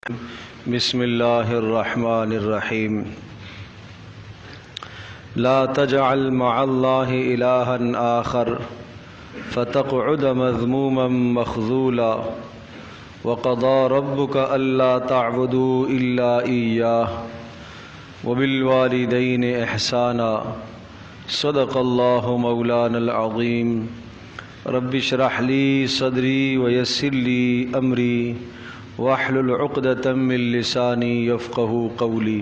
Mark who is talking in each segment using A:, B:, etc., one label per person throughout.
A: بسم اللہ الرحمن الرحیم لا تجعل مع اللہ الہا آخر فتقعد مذموما مخذولا وقضى ربك ألا تعبدوا إلا إياه وبالوالدين إحسانا صدق الله مولانا العظيم رب اشرح لي صدري ويسر لي أمري واحلل عقدة من لساني يفقهوا قولي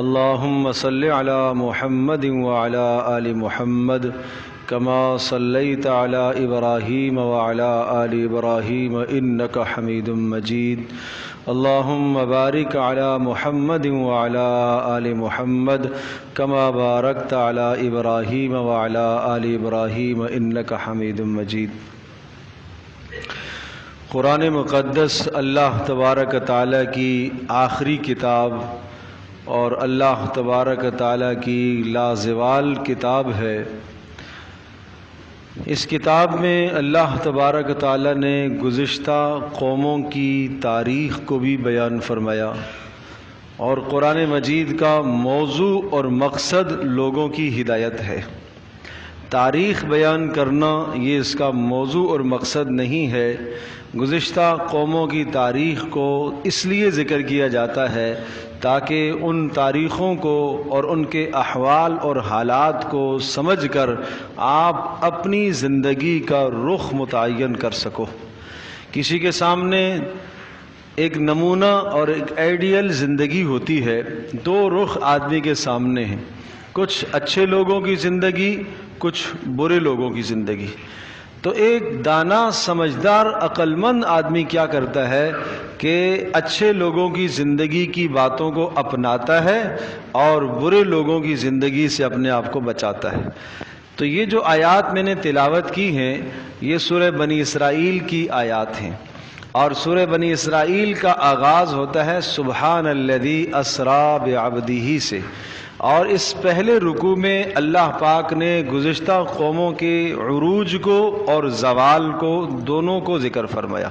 A: اللهم صل على محمد وعلى آل محمد كما صليت على إبراهيم وعلى آل إبراهيم إنك حميد مجيد اللهم بارك على محمد وعلى آل محمد كما باركت على إبراهيم وعلى آل إبراهيم إنك حميد مجيد۔ قرآن مقدس اللہ تبارک تعالیٰ کی آخری کتاب اور اللہ تبارک تعالیٰ کی لازوال کتاب ہے۔ اس کتاب میں اللہ تبارک تعالیٰ نے گزشتہ قوموں کی تاریخ کو بھی بیان فرمایا، اور قرآن مجید کا موضوع اور مقصد لوگوں کی ہدایت ہے۔ تاریخ بیان کرنا یہ اس کا موضوع اور مقصد نہیں ہے۔ گزشتہ قوموں کی تاریخ کو اس لیے ذکر کیا جاتا ہے تاکہ ان تاریخوں کو اور ان کے احوال اور حالات کو سمجھ کر آپ اپنی زندگی کا رخ متعین کر سکو۔ کسی کے سامنے ایک نمونہ اور ایک آئیڈیل زندگی ہوتی ہے، دو رخ آدمی کے سامنے ہیں، کچھ اچھے لوگوں کی زندگی، کچھ برے لوگوں کی زندگی۔ تو ایک دانا سمجھدار عقل مند آدمی کیا کرتا ہے کہ اچھے لوگوں کی زندگی کی باتوں کو اپناتا ہے اور برے لوگوں کی زندگی سے اپنے آپ کو بچاتا ہے۔ تو یہ جو آیات میں نے تلاوت کی ہیں یہ سورہ بنی اسرائیل کی آیات ہیں، اور سورہ بنی اسرائیل کا آغاز ہوتا ہے سبحان الذی اسریٰ بعبدہ سے، اور اس پہلے رکوع میں اللہ پاک نے گزشتہ قوموں کے عروج کو اور زوال کو دونوں کو ذکر فرمایا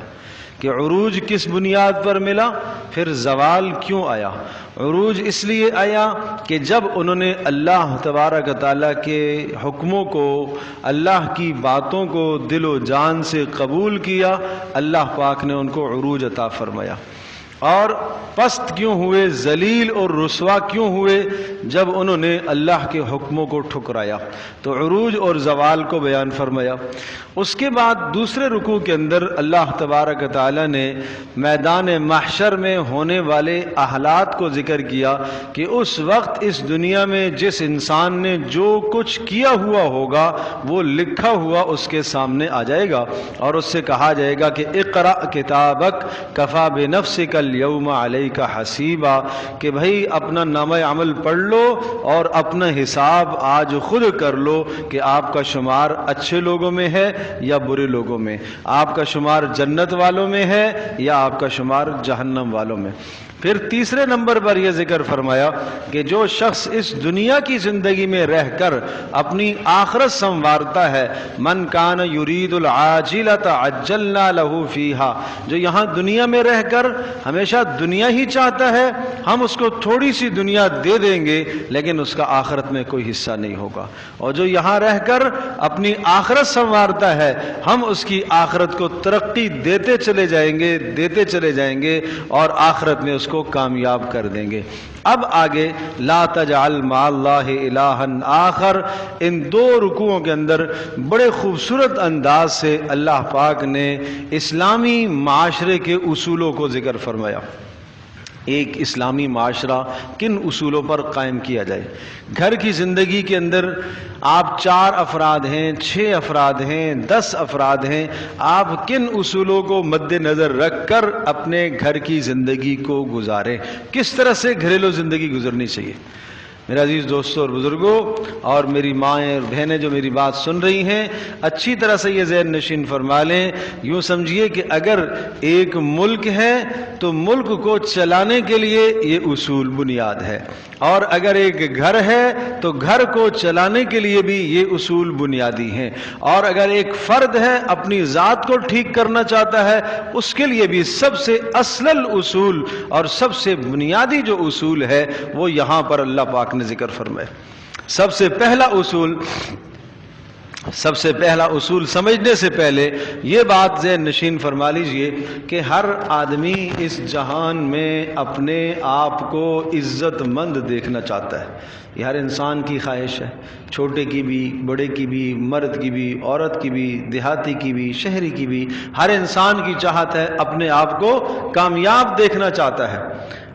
A: کہ عروج کس بنیاد پر ملا، پھر زوال کیوں آیا۔ عروج اس لیے آیا کہ جب انہوں نے اللہ تبارک تعالیٰ کے حکموں کو، اللہ کی باتوں کو دل و جان سے قبول کیا، اللہ پاک نے ان کو عروج عطا فرمایا۔ اور پست کیوں ہوئے، ذلیل اور رسوا کیوں ہوئے؟ جب انہوں نے اللہ کے حکموں کو ٹھکرایا۔ تو عروج اور زوال کو بیان فرمایا۔ اس کے بعد دوسرے رکوع کے اندر اللہ تبارک تعالیٰ نے میدان محشر میں ہونے والے حالات کو ذکر کیا کہ اس وقت اس دنیا میں جس انسان نے جو کچھ کیا ہوا ہوگا وہ لکھا ہوا اس کے سامنے آ جائے گا، اور اس سے کہا جائے گا کہ اقرأ کتابک کفی بنفسک اليوم علیک حسیبا، کہ بھئی اپنا نامہ عمل پڑھ لو اور اپنا حساب آج خود کر لو کہ آپ کا شمار اچھے لوگوں میں ہے یا برے لوگوں میں، آپ کا شمار جنت والوں میں ہے یا آپ کا شمار جہنم والوں میں۔ پھر تیسرے نمبر پر یہ ذکر فرمایا کہ جو شخص اس دنیا کی زندگی میں رہ کر اپنی آخرت سنوارتا ہے، من کان یرید العاجلۃ عجلنا لہ فیہا، جو یہاں دنیا میں رہ کر ہمیشہ دنیا ہی چاہتا ہے، ہم اس کو تھوڑی سی دنیا دے دیں گے لیکن اس کا آخرت میں کوئی حصہ نہیں ہوگا، اور جو یہاں رہ کر اپنی آخرت سنوارتا ہے ہم اس کی آخرت کو ترقی دیتے چلے جائیں گے اور آخرت میں اس کو کامیاب کر دیں گے۔ اب آگے لا تجعل مع اللہ الہا آخر، ان دو رکوعوں کے اندر بڑے خوبصورت انداز سے اللہ پاک نے اسلامی معاشرے کے اصولوں کو ذکر فرمایا۔ ایک اسلامی معاشرہ کن اصولوں پر قائم کیا جائے۔ گھر کی زندگی کے اندر آپ 4 افراد ہیں، 6 افراد ہیں، 10 افراد ہیں، آپ کن اصولوں کو مد نظر رکھ کر اپنے گھر کی زندگی کو گزاریں، کس طرح سے گھریلو زندگی گزرنی چاہیے۔ میرے عزیز دوستوں اور بزرگوں اور میری مائیں اور بہنیں جو میری بات سن رہی ہیں، اچھی طرح سے یہ ذہن نشین فرما لیں. یوں سمجھیے کہ اگر ایک ملک ہے تو ملک کو چلانے کے لیے یہ اصول بنیاد ہے، اور اگر ایک گھر ہے تو گھر کو چلانے کے لیے بھی یہ اصول بنیادی ہیں، اور اگر ایک فرد ہے اپنی ذات کو ٹھیک کرنا چاہتا ہے اس کے لیے بھی سب سے اصل اصول اور سب سے بنیادی جو اصول ہے وہ یہاں پر اللہ پاک نے ذکر فرمائے. سب سے پہلا اصول سمجھنے سے پہلے یہ بات ذہن نشین فرما لیجئے کہ ہر آدمی اس جہان میں اپنے آپ کو عزت مند دیکھنا چاہتا ہے. یہ ہر انسان کی خواہش ہے، چھوٹے کی بھی، بڑے کی بھی، مرد کی بھی، عورت کی بھی، دیہاتی کی بھی، شہری کی بھی. ہر انسان کی چاہت ہے، اپنے آپ کو کامیاب دیکھنا چاہتا ہے،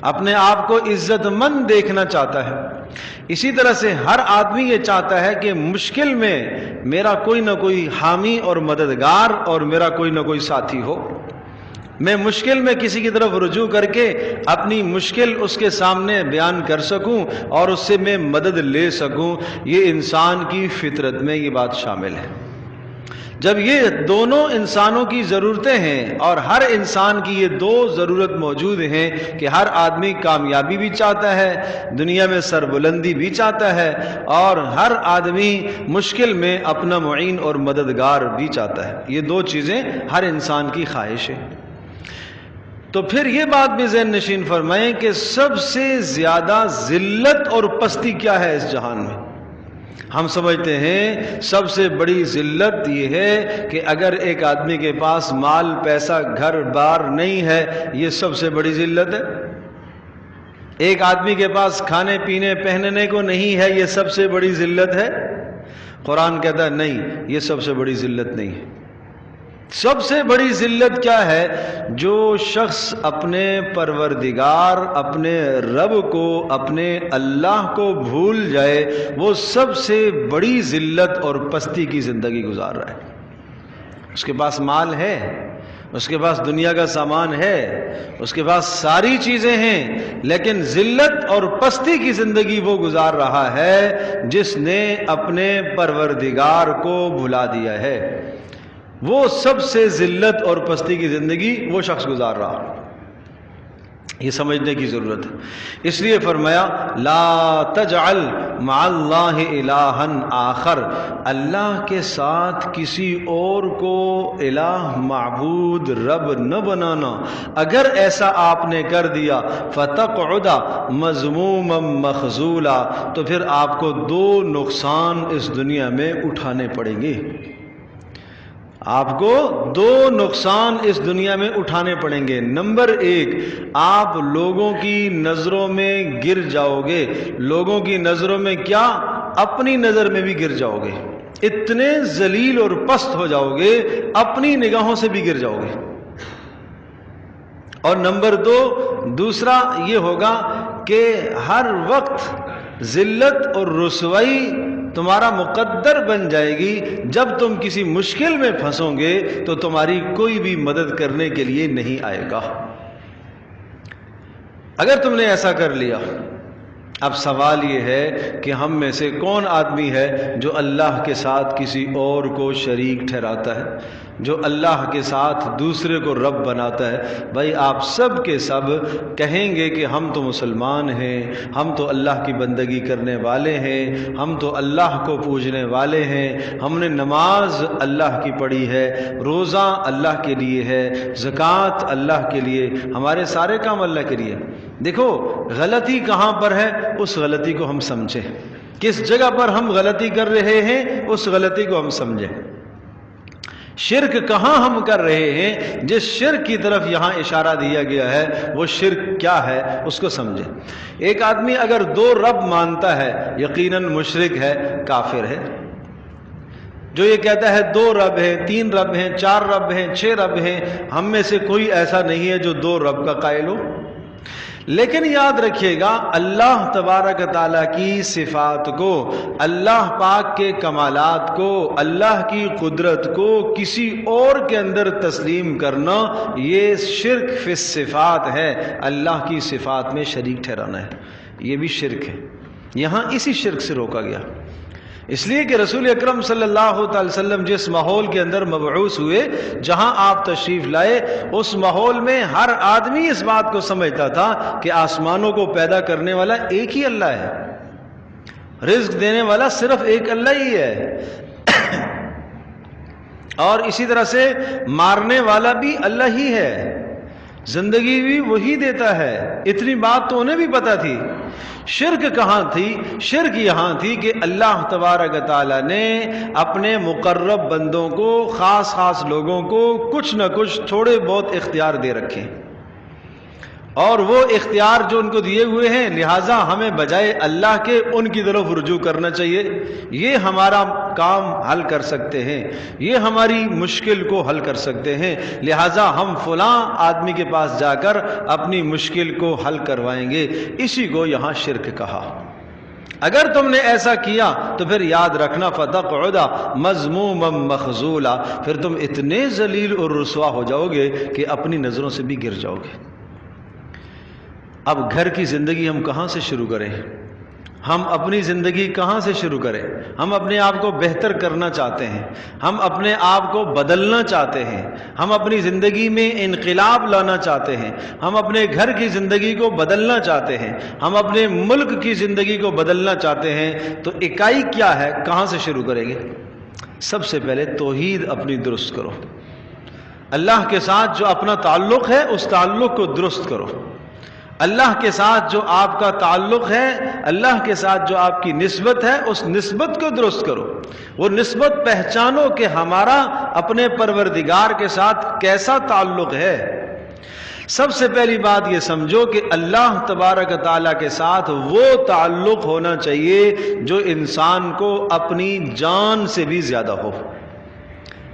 A: اپنے آپ کو عزت مند دیکھنا چاہتا ہے. اسی طرح سے ہر آدمی یہ چاہتا ہے کہ مشکل میں میرا کوئی نہ کوئی حامی اور مددگار اور میرا کوئی نہ کوئی ساتھی ہو. میں مشکل میں کسی کی طرف رجوع کر کے اپنی مشکل اس کے سامنے بیان کر سکوں اور اس سے میں مدد لے سکوں. یہ انسان کی فطرت میں یہ بات شامل ہے. جب یہ دونوں انسانوں کی ضرورتیں ہیں اور ہر انسان کی یہ دو ضرورت موجود ہیں کہ ہر آدمی کامیابی بھی چاہتا ہے، دنیا میں سربلندی بھی چاہتا ہے، اور ہر آدمی مشکل میں اپنا معین اور مددگار بھی چاہتا ہے. یہ دو چیزیں ہر انسان کی خواہش ہے. تو پھر یہ بات بھی ذہن نشین فرمائیں کہ سب سے زیادہ ذلت اور پستی کیا ہے اس جہان میں. ہم سمجھتے ہیں سب سے بڑی ذلت یہ ہے کہ اگر ایک آدمی کے پاس مال پیسہ گھر بار نہیں ہے، یہ سب سے بڑی ذلت ہے. ایک آدمی کے پاس کھانے پینے پہننے کو نہیں ہے، یہ سب سے بڑی ذلت ہے. قرآن کہتا ہے نہیں، یہ سب سے بڑی ذلت نہیں ہے. سب سے بڑی ذلت کیا ہے؟ جو شخص اپنے پروردگار، اپنے رب کو، اپنے اللہ کو بھول جائے، وہ سب سے بڑی ذلت اور پستی کی زندگی گزار رہا ہے. اس کے پاس مال ہے، اس کے پاس دنیا کا سامان ہے، اس کے پاس ساری چیزیں ہیں، لیکن ذلت اور پستی کی زندگی وہ گزار رہا ہے جس نے اپنے پروردگار کو بھلا دیا ہے. وہ سب سے ذلت اور پستی کی زندگی وہ شخص گزار رہا. یہ سمجھنے کی ضرورت ہے. اس لیے فرمایا لا تجعل مع اللہ الہا آخر، اللہ کے ساتھ کسی اور کو الہ، معبود، رب نہ بنانا. اگر ایسا آپ نے کر دیا فتقعد مذموما مخذولا، تو پھر آپ کو دو نقصان اس دنیا میں اٹھانے پڑیں گے. آپ کو دو نقصان اس دنیا میں اٹھانے پڑیں گے. نمبر ایک، آپ لوگوں کی نظروں میں گر جاؤ گے. لوگوں کی نظروں میں کیا؟ اپنی نظر میں بھی گر جاؤ گے. اتنے ذلیل اور پست ہو جاؤ گے، اپنی نگاہوں سے بھی گر جاؤ گے. اور نمبر دو، دوسرا یہ ہوگا کہ ہر وقت ذلت اور رسوائی تمہارا مقدر بن جائے گی. جب تم کسی مشکل میں پھنسو گے تو تمہاری کوئی بھی مدد کرنے کے لیے نہیں آئے گا. اگر تم نے ایسا کر لیا، اب سوال یہ ہے کہ ہم میں سے کون آدمی ہے جو اللہ کے ساتھ کسی اور کو شریک ٹھہراتا ہے، جو اللہ کے ساتھ دوسرے کو رب بناتا ہے؟ بھائی آپ سب کے سب کہیں گے کہ ہم تو مسلمان ہیں، ہم تو اللہ کی بندگی کرنے والے ہیں، ہم تو اللہ کو پوجنے والے ہیں، ہم نے نماز اللہ کی پڑھی ہے، روزہ اللہ کے لیے ہے، زکوٰۃ اللہ کے لیے، ہمارے سارے کام اللہ کے لیے. دیکھو غلطی کہاں پر ہے، اس غلطی کو ہم سمجھیں. کس جگہ پر ہم غلطی کر رہے ہیں اس غلطی کو ہم سمجھیں. شرک کہاں ہم کر رہے ہیں، جس شرک کی طرف یہاں اشارہ دیا گیا ہے وہ شرک کیا ہے اس کو سمجھیں. ایک آدمی اگر دو رب مانتا ہے یقیناً مشرک ہے، کافر ہے. جو یہ کہتا ہے دو رب ہیں، تین رب ہیں، چار رب ہیں، 6 رب ہیں، ہم میں سے کوئی ایسا نہیں ہے جو دو رب کا قائل ہو. لیکن یاد رکھیے گا اللہ تبارک تعالیٰ کی صفات کو، اللہ پاک کے کمالات کو، اللہ کی قدرت کو کسی اور کے اندر تسلیم کرنا یہ شرک فی الصفات ہے. اللہ کی صفات میں شریک ٹھہرانا ہے، یہ بھی شرک ہے. یہاں اسی شرک سے روکا گیا، اس لیے کہ رسول اکرم صلی اللہ علیہ وسلم جس ماحول کے اندر مبعوث ہوئے، جہاں آپ تشریف لائے، اس ماحول میں ہر آدمی اس بات کو سمجھتا تھا کہ آسمانوں کو پیدا کرنے والا ایک ہی اللہ ہے، رزق دینے والا صرف ایک اللہ ہی ہے، اور اسی طرح سے مارنے والا بھی اللہ ہی ہے، زندگی بھی وہی دیتا ہے۔ اتنی بات تو انہیں بھی پتا تھی۔ شرک کہاں تھی؟ شرک یہاں تھی کہ اللہ تبارک تعالیٰ نے اپنے مقرب بندوں کو، خاص خاص لوگوں کو کچھ نہ کچھ تھوڑے بہت اختیار دے رکھے، اور وہ اختیار جو ان کو دیے ہوئے ہیں، لہٰذا ہمیں بجائے اللہ کے ان کی طرف رجوع کرنا چاہیے۔ یہ ہمارا کام حل کر سکتے ہیں، یہ ہماری مشکل کو حل کر سکتے ہیں، لہٰذا ہم فلاں آدمی کے پاس جا کر اپنی مشکل کو حل کروائیں گے۔ اسی کو یہاں شرک کہا۔ اگر تم نے ایسا کیا تو پھر یاد رکھنا فتقعد مذموما مخذولا، پھر تم اتنے ذلیل اور رسوا ہو جاؤ گے کہ اپنی نظروں سے بھی گر جاؤ گے۔ اب گھر کی زندگی ہم کہاں سے شروع کریں؟ ہم اپنی زندگی کہاں سے شروع کریں؟ ہم اپنے آپ کو بہتر کرنا چاہتے ہیں، ہم اپنے آپ کو بدلنا چاہتے ہیں، ہم اپنی زندگی میں انقلاب لانا چاہتے ہیں، ہم اپنے گھر کی زندگی کو بدلنا چاہتے ہیں، ہم اپنے ملک کی زندگی کو بدلنا چاہتے ہیں، تو اکائی کیا ہے؟ کہاں سے شروع کریں گے؟ سب سے پہلے توحید اپنی درست کرو، اللہ کے ساتھ جو اپنا تعلق ہے اس تعلق کو درست کرو، اللہ کے ساتھ جو آپ کا تعلق ہے، اللہ کے ساتھ جو آپ کی نسبت ہے، اس نسبت کو درست کرو، وہ نسبت پہچانو کہ ہمارا اپنے پروردگار کے ساتھ کیسا تعلق ہے۔ سب سے پہلی بات یہ سمجھو کہ اللہ تبارک تعالیٰ کے ساتھ وہ تعلق ہونا چاہیے جو انسان کو اپنی جان سے بھی زیادہ ہو۔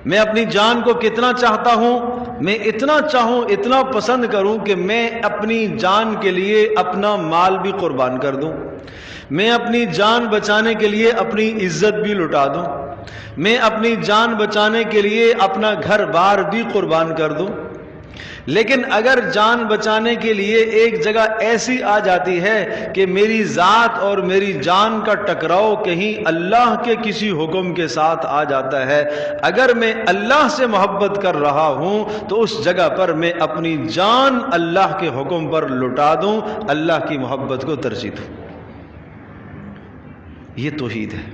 A: میں اپنی جان کو کتنا چاہتا ہوں؟ میں اتنا چاہوں، اتنا پسند کروں کہ میں اپنی جان کے لیے اپنا مال بھی قربان کر دوں، میں اپنی جان بچانے کے لیے اپنی عزت بھی لٹا دوں، میں اپنی جان بچانے کے لیے اپنا گھر بار بھی قربان کر دوں۔ لیکن اگر جان بچانے کے لیے ایک جگہ ایسی آ جاتی ہے کہ میری ذات اور میری جان کا ٹکراؤ کہیں اللہ کے کسی حکم کے ساتھ آ جاتا ہے، اگر میں اللہ سے محبت کر رہا ہوں تو اس جگہ پر میں اپنی جان اللہ کے حکم پر لٹا دوں، اللہ کی محبت کو ترجیح دوں۔ یہ توحید ہے،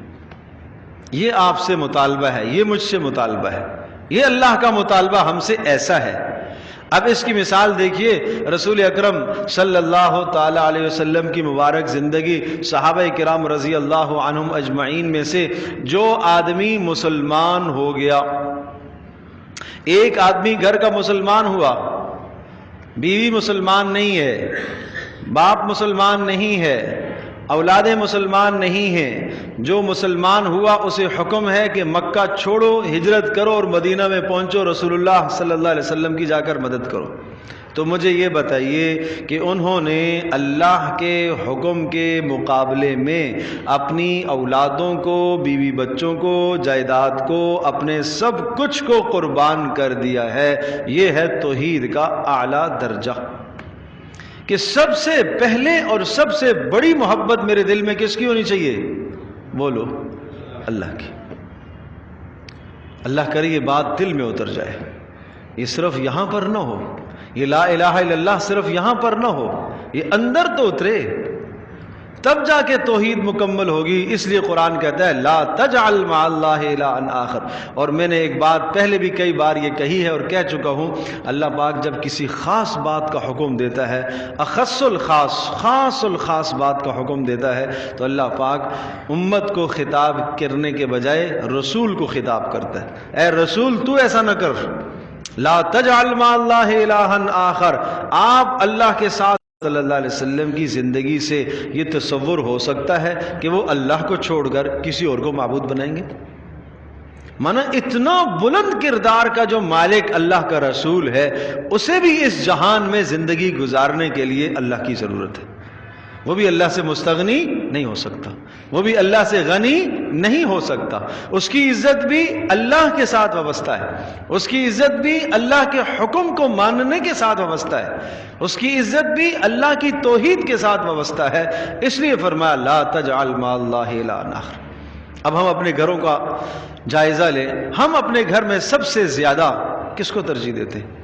A: یہ آپ سے مطالبہ ہے، یہ مجھ سے مطالبہ ہے، یہ اللہ کا مطالبہ ہم سے ایسا ہے۔ اب اس کی مثال دیکھیے، رسول اکرم صلی اللہ تعالی علیہ وسلم کی مبارک زندگی، صحابہ کرام رضی اللہ عنہم اجمعین میں سے جو آدمی مسلمان ہو گیا، ایک آدمی گھر کا مسلمان ہوا، بیوی مسلمان نہیں ہے، باپ مسلمان نہیں ہے، اولادیں مسلمان نہیں ہیں، جو مسلمان ہوا اسے حکم ہے کہ مکہ چھوڑو، ہجرت کرو اور مدینہ میں پہنچو، رسول اللہ صلی اللہ علیہ وسلم کی جا کر مدد کرو۔ تو مجھے یہ بتائیے کہ انہوں نے اللہ کے حکم کے مقابلے میں اپنی اولادوں کو، بیوی بچوں کو، جائیداد کو، اپنے سب کچھ کو قربان کر دیا ہے۔ یہ ہے توحید کا اعلیٰ درجہ، کہ سب سے پہلے اور سب سے بڑی محبت میرے دل میں کس کی ہونی چاہیے؟ بولو، اللہ کی۔ اللہ کرے یہ بات دل میں اتر جائے، یہ صرف یہاں پر نہ ہو، یہ لا الہ الا اللہ صرف یہاں پر نہ ہو، یہ اندر تو اترے، تب جا کے توحید مکمل ہوگی۔ اس لیے قرآن کہتا ہے لا تجعل مع اللہ الہا آخر۔ اور میں نے ایک بات پہلے بھی کئی بار یہ کہی ہے اور کہہ چکا ہوں، اللہ پاک جب کسی خاص بات کا حکم دیتا ہے، اخص الخاص، خاص الخاص بات کا حکم دیتا ہے، تو اللہ پاک امت کو خطاب کرنے کے بجائے رسول کو خطاب کرتا ہے، اے رسول تو ایسا نہ کر، لا تجعل مع اللہ الہا آخر۔ آپ اللہ کے ساتھ صلی اللہ علیہ وسلم کی زندگی سے یہ تصور ہو سکتا ہے کہ وہ اللہ کو چھوڑ کر کسی اور کو معبود بنائیں گے؟ مانا اتنا بلند کردار کا جو مالک اللہ کا رسول ہے، اسے بھی اس جہان میں زندگی گزارنے کے لیے اللہ کی ضرورت ہے۔ وہ بھی اللہ سے مستغنی نہیں ہو سکتا، وہ بھی اللہ سے غنی نہیں ہو سکتا۔ اس کی عزت بھی اللہ کے ساتھ وابستہ ہے، اس کی عزت بھی اللہ کے حکم کو ماننے کے ساتھ وابستہ ہے، اس کی عزت بھی اللہ کی توحید کے ساتھ وابستہ ہے۔ اس لیے فرمایا لا تجعل مع اللہ الہا آخر۔ اب ہم اپنے گھروں کا جائزہ لیں، ہم اپنے گھر میں سب سے زیادہ کس کو ترجیح دیتے ہیں؟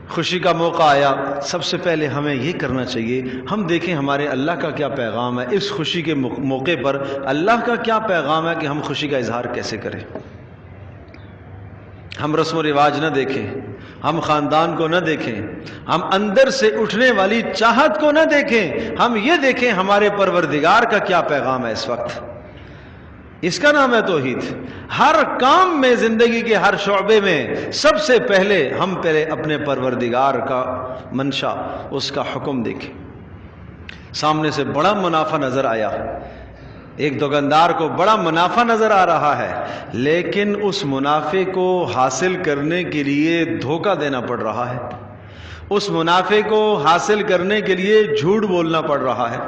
A: خوشی کا موقع آیا، سب سے پہلے ہمیں یہ کرنا چاہیے ہم دیکھیں ہمارے اللہ کا کیا پیغام ہے، اس خوشی کے موقع پر اللہ کا کیا پیغام ہے کہ ہم خوشی کا اظہار کیسے کریں۔ ہم رسم و رواج نہ دیکھیں، ہم خاندان کو نہ دیکھیں، ہم اندر سے اٹھنے والی چاہت کو نہ دیکھیں، ہم یہ دیکھیں ہمارے پروردگار کا کیا پیغام ہے اس وقت۔ اس کا نام ہے توحید۔ ہر کام میں، زندگی کے ہر شعبے میں سب سے پہلے ہم پہلے اپنے پروردگار کا منشا، اس کا حکم دیکھیں۔ سامنے سے بڑا منافع نظر آیا، ایک دکاندار کو بڑا منافع نظر آ رہا ہے، لیکن اس منافع کو حاصل کرنے کے لیے دھوکہ دینا پڑ رہا ہے، اس منافع کو حاصل کرنے کے لیے جھوٹ بولنا پڑ رہا ہے۔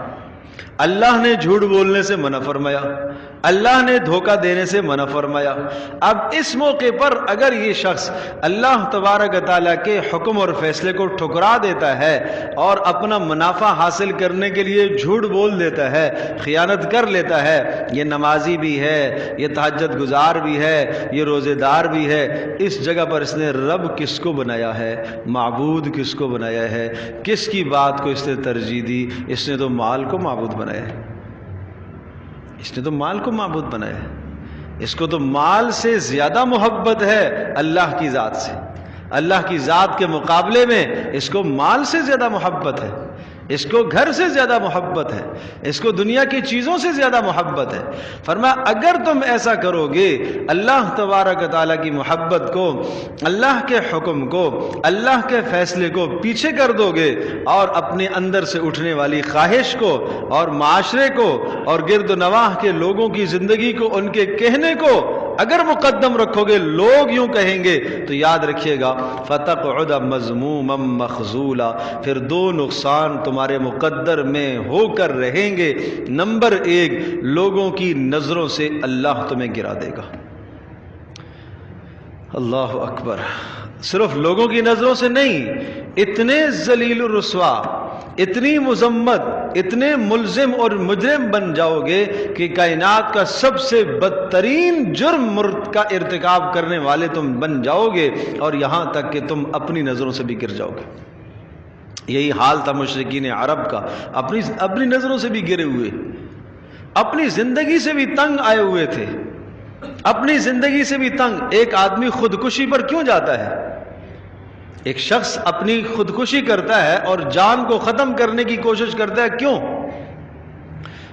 A: اللہ نے جھوٹ بولنے سے منع فرمایا، اللہ نے دھوکہ دینے سے منع فرمایا۔ اب اس موقع پر اگر یہ شخص اللہ تبارک و تعالیٰ کے حکم اور فیصلے کو ٹھکرا دیتا ہے اور اپنا منافع حاصل کرنے کے لیے جھوٹ بول دیتا ہے، خیانت کر لیتا ہے، یہ نمازی بھی ہے، یہ تہجد گزار بھی ہے، یہ روزے دار بھی ہے، اس جگہ پر اس نے رب کس کو بنایا ہے، معبود کس کو بنایا ہے، کس کی بات کو اس نے ترجیح دی؟ اس نے تو مال کو معبود بنایا ہے، اس نے تو مال کو معبود بنایا ہے، اس کو تو مال سے زیادہ محبت ہے اللہ کی ذات سے، اللہ کی ذات کے مقابلے میں اس کو مال سے زیادہ محبت ہے، اس کو گھر سے زیادہ محبت ہے، اس کو دنیا کی چیزوں سے زیادہ محبت ہے۔ فرمایا اگر تم ایسا کرو گے، اللہ تبارک و تعالیٰ کی محبت کو، اللہ کے حکم کو، اللہ کے فیصلے کو پیچھے کر دو گے اور اپنے اندر سے اٹھنے والی خواہش کو اور معاشرے کو اور گرد و نواح کے لوگوں کی زندگی کو، ان کے کہنے کو اگر مقدم رکھو گے، لوگ یوں کہیں گے، تو یاد رکھیے گا فَتَقْعُدَ مَذْمُومًا مَخْذُولًا، پھر دو نقصان تمہارے مقدر میں ہو کر رہیں گے۔ نمبر ایک، لوگوں کی نظروں سے اللہ تمہیں گرا دے گا۔ اللہ اکبر! صرف لوگوں کی نظروں سے نہیں، اتنے ذلیل و رسوا، اتنی مذمت، اتنے ملزم اور مجرم بن جاؤ گے کہ کائنات کا سب سے بدترین جرم کا ارتکاب کرنے والے تم بن جاؤ گے، اور یہاں تک کہ تم اپنی نظروں سے بھی گر جاؤ گے۔ یہی حال تھا مشرکین عرب کا، اپنی نظروں سے بھی گرے ہوئے، اپنی زندگی سے بھی تنگ آئے ہوئے تھے، اپنی زندگی سے بھی تنگ۔ ایک آدمی خودکشی پر کیوں جاتا ہے؟ ایک شخص اپنی خودکشی کرتا ہے اور جان کو ختم کرنے کی کوشش کرتا ہے، کیوں؟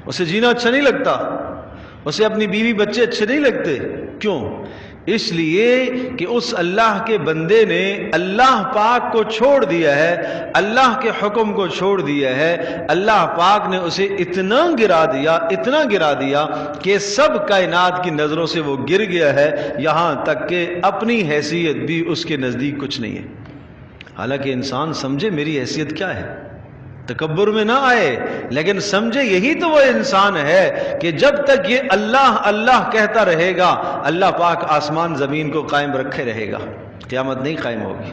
A: اسے جینا اچھا نہیں لگتا، اسے اپنی بیوی بچے اچھے نہیں لگتے، کیوں؟ اس لیے کہ اس اللہ کے بندے نے اللہ پاک کو چھوڑ دیا ہے، اللہ کے حکم کو چھوڑ دیا ہے، اللہ پاک نے اسے اتنا گرا دیا کہ سب کائنات کی نظروں سے وہ گر گیا ہے، یہاں تک کہ اپنی حیثیت بھی اس کے نزدیک کچھ نہیں ہے۔ حالانکہ انسان سمجھے میری حیثیت کیا ہے، تکبر میں نہ آئے، لیکن سمجھے یہی تو وہ انسان ہے کہ جب تک یہ اللہ اللہ کہتا رہے گا، اللہ پاک آسمان زمین کو قائم رکھے رہے گا، قیامت نہیں قائم ہوگی۔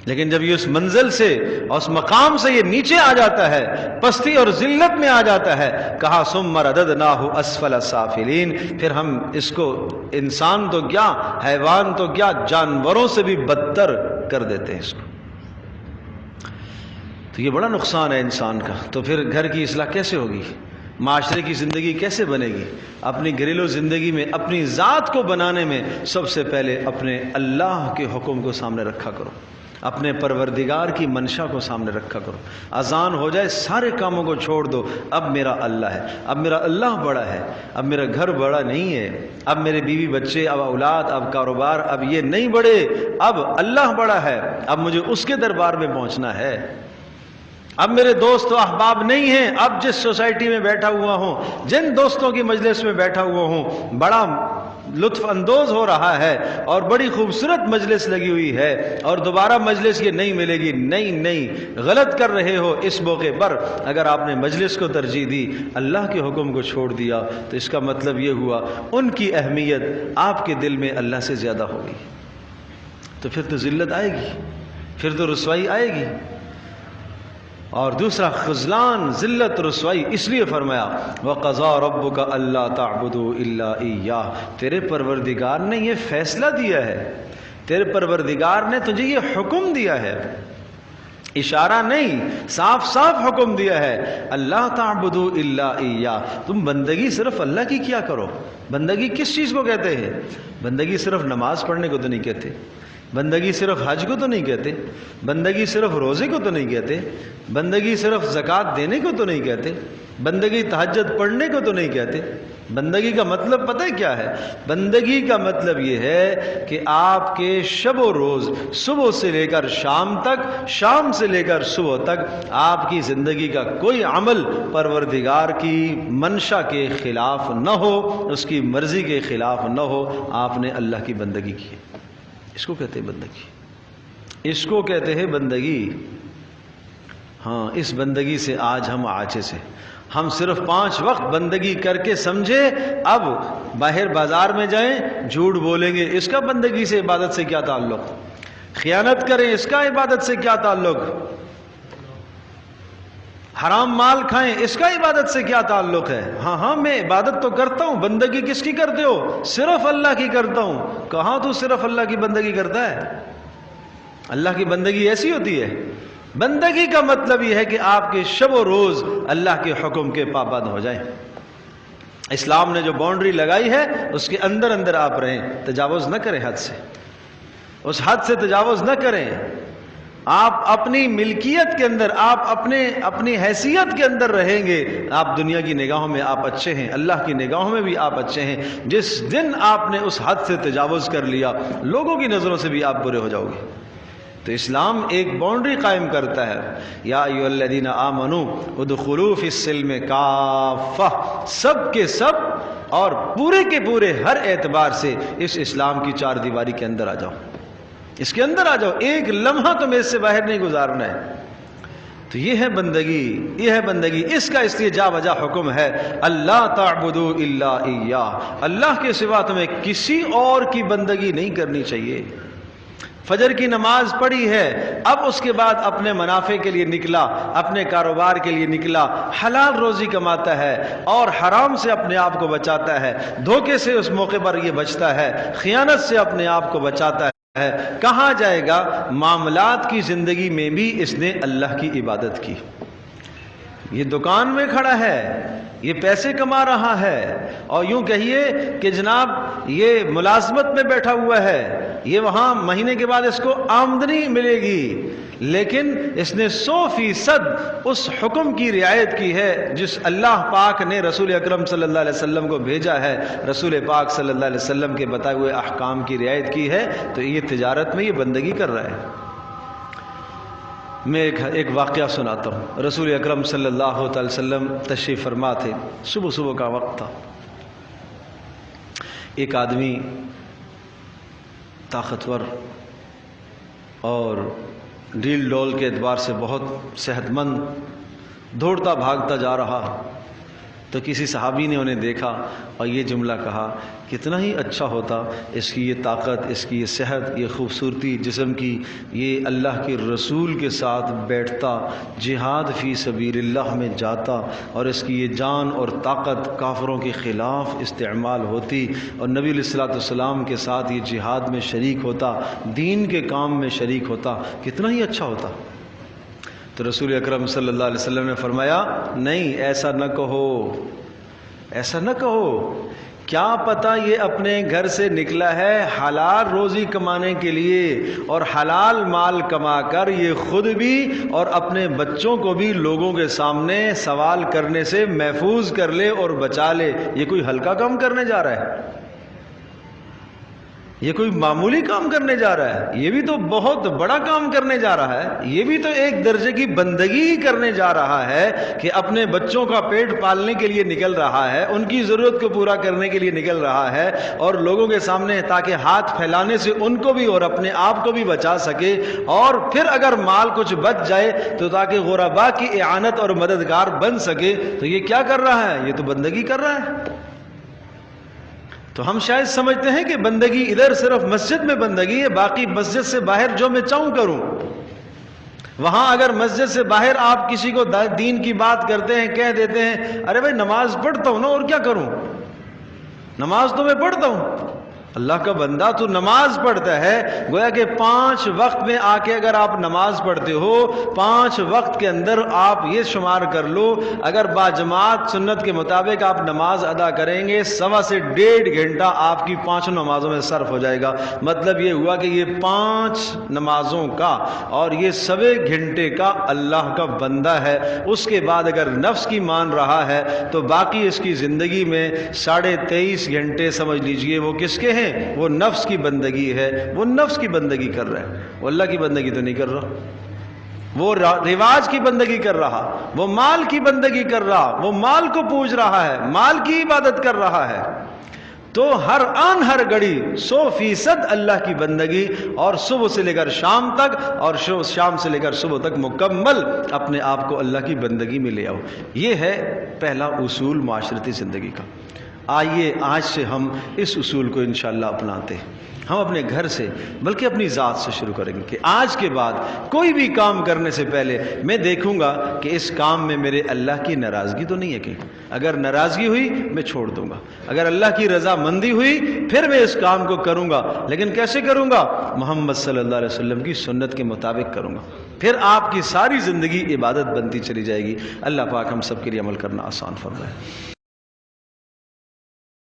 A: لیکن جب یہ اس منزل سے اور اس مقام سے یہ نیچے آ جاتا ہے، پستی اور ذلت میں آ جاتا ہے، کہا ثم رددناہ اسفل سافلین، پھر ہم اس کو انسان تو کیا، حیوان تو کیا، جانوروں سے بھی بدتر کر دیتے ہیں اس کو۔ تو یہ بڑا نقصان ہے انسان کا۔ تو پھر گھر کی اصلاح کیسے ہوگی؟ معاشرے کی زندگی کیسے بنے گی؟ اپنی گھریلو زندگی میں، اپنی ذات کو بنانے میں سب سے پہلے اپنے اللہ کے حکم کو سامنے رکھا کرو، اپنے پروردگار کی منشا کو سامنے رکھا کرو۔ اذان ہو جائے سارے کاموں کو چھوڑ دو، اب میرا اللہ ہے، اب میرا اللہ بڑا ہے، اب میرا گھر بڑا نہیں ہے، اب میرے بیوی بچے، اب اولاد، اب کاروبار، اب یہ نہیں بڑے، اب اللہ بڑا ہے، اب مجھے اس کے دربار میں پہنچنا ہے۔ اب میرے دوست و احباب نہیں ہیں، اب جس سوسائٹی میں بیٹھا ہوا ہوں، جن دوستوں کی مجلس میں بیٹھا ہوا ہوں، بڑا لطف اندوز ہو رہا ہے اور بڑی خوبصورت مجلس لگی ہوئی ہے اور دوبارہ مجلس یہ نہیں ملے گی، نہیں، غلط کر رہے ہو اس موقع پر۔ اگر آپ نے مجلس کو ترجیح دی، اللہ کے حکم کو چھوڑ دیا، تو اس کا مطلب یہ ہوا ان کی اہمیت آپ کے دل میں اللہ سے زیادہ ہوگی، تو پھر تو ذلت آئے گی، پھر تو رسوائی آئے گی۔ اور دوسرا خذلان، ذلت، رسوائی، اس لیے فرمایا وَقَضَىٰ رَبُّكَ أَلَّا تَعْبُدُوا إِلَّا إِيَّاهُ، تیرے پروردگار نے یہ فیصلہ دیا ہے، تیرے پروردگار نے تجھے یہ حکم دیا ہے، اشارہ نہیں، صاف صاف حکم دیا ہے، اللہ تعبدوا الا ایاہ، تم بندگی صرف اللہ کی کیا کرو۔ بندگی کس چیز کو کہتے ہیں؟ بندگی صرف نماز پڑھنے کو تو نہیں کہتے، بندگی صرف حج کو تو نہیں کہتے، بندگی صرف روزے کو تو نہیں کہتے، بندگی صرف زکوٰۃ دینے کو تو نہیں کہتے، بندگی تہجد پڑھنے کو تو نہیں کہتے۔ بندگی کا مطلب پتہ ہے کیا ہے؟ بندگی کا مطلب یہ ہے کہ آپ کے شب و روز، صبح سے لے کر شام تک، شام سے لے کر صبح تک، آپ کی زندگی کا کوئی عمل پروردگار کی منشا کے خلاف نہ ہو، اس کی مرضی کے خلاف نہ ہو، آپ نے اللہ کی بندگی کی، اس کو کہتے ہیں بندگی، اس کو کہتے ہیں بندگی۔ ہاں، اس بندگی سے آج ہم عاجز ہیں، ہم صرف 5 وقت بندگی کر کے سمجھے، اب باہر بازار میں جائیں جھوٹ بولیں گے، اس کا بندگی سے عبادت سے کیا تعلق؟ خیانت کریں، اس کا عبادت سے کیا تعلق؟ حرام مال کھائیں، اس کا عبادت سے کیا تعلق ہے؟ ہاں میں عبادت تو کرتا ہوں، بندگی کس کی کرتے ہو؟ صرف اللہ کی کرتا ہوں۔ کہاں تو صرف اللہ کی بندگی کرتا ہے؟ اللہ کی بندگی ایسی ہوتی ہے؟ بندگی کا مطلب یہ ہے کہ آپ کے شب و روز اللہ کے حکم کے پابند ہو جائیں۔ اسلام نے جو باؤنڈری لگائی ہے اس کے اندر اندر آپ رہیں، تجاوز نہ کریں حد سے، اس حد سے تجاوز نہ کریں۔ آپ اپنی ملکیت کے اندر، آپ اپنی حیثیت کے اندر رہیں گے، آپ دنیا کی نگاہوں میں آپ اچھے ہیں، اللہ کی نگاہوں میں بھی آپ اچھے ہیں۔ جس دن آپ نے اس حد سے تجاوز کر لیا، لوگوں کی نظروں سے بھی آپ برے ہو جاؤ گے۔ تو اسلام ایک باؤنڈری قائم کرتا ہے، یا ایھا الذین آمنوا ادخلوا فی السلم کافہ، سب کے سب اور پورے کے پورے ہر اعتبار سے اس اسلام کی 4 دیواری کے اندر آ جاؤ، اس کے اندر آ جاؤ، ایک لمحہ تمہیں اس سے باہر نہیں گزارنا ہے۔ تو یہ ہے بندگی، یہ ہے بندگی، اس کا اس لیے جا بجا حکم ہے اللہ تعبدوا الا ایاہ، اللہ کے سوا تمہیں کسی اور کی بندگی نہیں کرنی چاہیے۔ فجر کی نماز پڑھی ہے، اب اس کے بعد اپنے منافع کے لیے نکلا، اپنے کاروبار کے لیے نکلا، حلال روزی کماتا ہے اور حرام سے اپنے آپ کو بچاتا ہے، دھوکے سے اس موقع پر یہ بچتا ہے، خیانت سے اپنے آپ کو بچاتا ہے، کہاں جائے گا؟ معاملات کی زندگی میں بھی اس نے اللہ کی عبادت کی۔ یہ دکان میں کھڑا ہے، یہ پیسے کما رہا ہے، اور یوں کہیے کہ جناب یہ ملازمت میں بیٹھا ہوا ہے، یہ وہاں مہینے کے بعد اس کو آمدنی ملے گی، لیکن اس نے 100% اس حکم کی رعایت کی ہے جس اللہ پاک نے رسول اکرم صلی اللہ علیہ وسلم کو بھیجا ہے، رسول پاک صلی اللہ علیہ وسلم کے بتائے ہوئے احکام کی رعایت کی ہے، تو یہ تجارت میں یہ بندگی کر رہا ہے۔ میں ایک واقعہ سناتا ہوں۔ رسول اکرم صلی اللہ علیہ وسلم تشریف فرما تھے، صبح کا وقت تھا، ایک آدمی طاقتور اور ڈیل ڈول کے اعتبار سے بہت صحت مند دوڑتا بھاگتا جا رہا، تو کسی صحابی نے انہیں دیکھا اور یہ جملہ کہا، کتنا ہی اچھا ہوتا اس کی یہ طاقت، اس کی یہ صحت، یہ خوبصورتی جسم کی، یہ اللہ کے رسول کے ساتھ بیٹھتا، جہاد فی سبیل اللہ میں جاتا، اور اس کی یہ جان اور طاقت کافروں کے خلاف استعمال ہوتی، اور نبی علیہ الصلوۃ والسلام کے ساتھ یہ جہاد میں شریک ہوتا، دین کے کام میں شریک ہوتا، کتنا ہی اچھا ہوتا۔ تو رسول اکرم صلی اللہ علیہ وسلم نے فرمایا، نہیں، ایسا نہ کہو، ایسا نہ کہو، کیا پتہ یہ اپنے گھر سے نکلا ہے حلال روزی کمانے کے لیے، اور حلال مال کما کر یہ خود بھی اور اپنے بچوں کو بھی لوگوں کے سامنے سوال کرنے سے محفوظ کر لے اور بچا لے، یہ کوئی ہلکا کام کرنے جا رہا ہے؟ یہ کوئی معمولی کام کرنے جا رہا ہے، یہ بھی تو بہت بڑا کام کرنے جا رہا ہے، یہ بھی تو ایک درجے کی بندگی ہی کرنے جا رہا ہے کہ اپنے بچوں کا پیٹ پالنے کے لیے نکل رہا ہے، ان کی ضرورت کو پورا کرنے کے لیے نکل رہا ہے، اور لوگوں کے سامنے تاکہ ہاتھ پھیلانے سے ان کو بھی اور اپنے آپ کو بھی بچا سکے، اور پھر اگر مال کچھ بچ جائے تو تاکہ غرباء کی اعانت اور مددگار بن سکے، تو یہ کیا کر رہا ہے؟ یہ تو بندگی کر رہا ہے۔ تو ہم شاید سمجھتے ہیں کہ بندگی ادھر صرف مسجد میں بندگی ہے، باقی مسجد سے باہر جو میں چاہوں کروں۔ وہاں اگر مسجد سے باہر آپ کسی کو دین کی بات کرتے ہیں، کہہ دیتے ہیں ارے بھائی نماز پڑھتا ہوں نا، اور کیا کروں، نماز تو میں پڑھتا ہوں۔ اللہ کا بندہ تو نماز پڑھتا ہے، گویا کہ 5 وقت میں آ کے اگر آپ نماز پڑھتے ہو، 5 وقت کے اندر آپ یہ شمار کر لو، اگر باجماعت سنت کے مطابق آپ نماز ادا کریں گے، 1.25 سے 1.5 گھنٹہ آپ کی 5 نمازوں میں صرف ہو جائے گا۔ مطلب یہ ہوا کہ یہ 5 نمازوں کا اور یہ 1.25 گھنٹے کا اللہ کا بندہ ہے۔ اس کے بعد اگر نفس کی مان رہا ہے تو باقی اس کی زندگی میں 23.5 گھنٹے سمجھ لیجئے وہ کس کے ہیں؟ وہ نفس کی بندگی ہے، وہ نفس کی بندگی کر رہا ہے، وہ اللہ کی بندگی تو نہیں کر رہا، وہ رواج کی بندگی کر رہا، وہ مال کی بندگی کر رہا، وہ مال کو پوج رہا ہے، مال کی عبادت کر رہا ہے۔ تو ہر آن ہر گھڑی 100% اللہ کی بندگی، اور صبح سے لے کر شام تک اور شام سے لے کر صبح تک مکمل اپنے آپ کو اللہ کی بندگی میں لے آؤ۔ یہ ہے پہلا اصول معاشرتی زندگی کا۔ آئیے آج سے ہم اس اصول کو انشاءاللہ اپناتے ہیں۔ ہم اپنے گھر سے بلکہ اپنی ذات سے شروع کریں گے کہ آج کے بعد کوئی بھی کام کرنے سے پہلے میں دیکھوں گا کہ اس کام میں میرے اللہ کی ناراضگی تو نہیں ہے کہ اگر ناراضگی ہوئی میں چھوڑ دوں گا، اگر اللہ کی رضا مندی ہوئی پھر میں اس کام کو کروں گا، لیکن کیسے کروں گا؟ محمد صلی اللہ علیہ وسلم کی سنت کے مطابق کروں گا۔ پھر آپ کی ساری زندگی عبادت بنتی چلی جائے گی۔ اللہ پاک ہم سب کے لیے عمل کرنا آسان فرمائے۔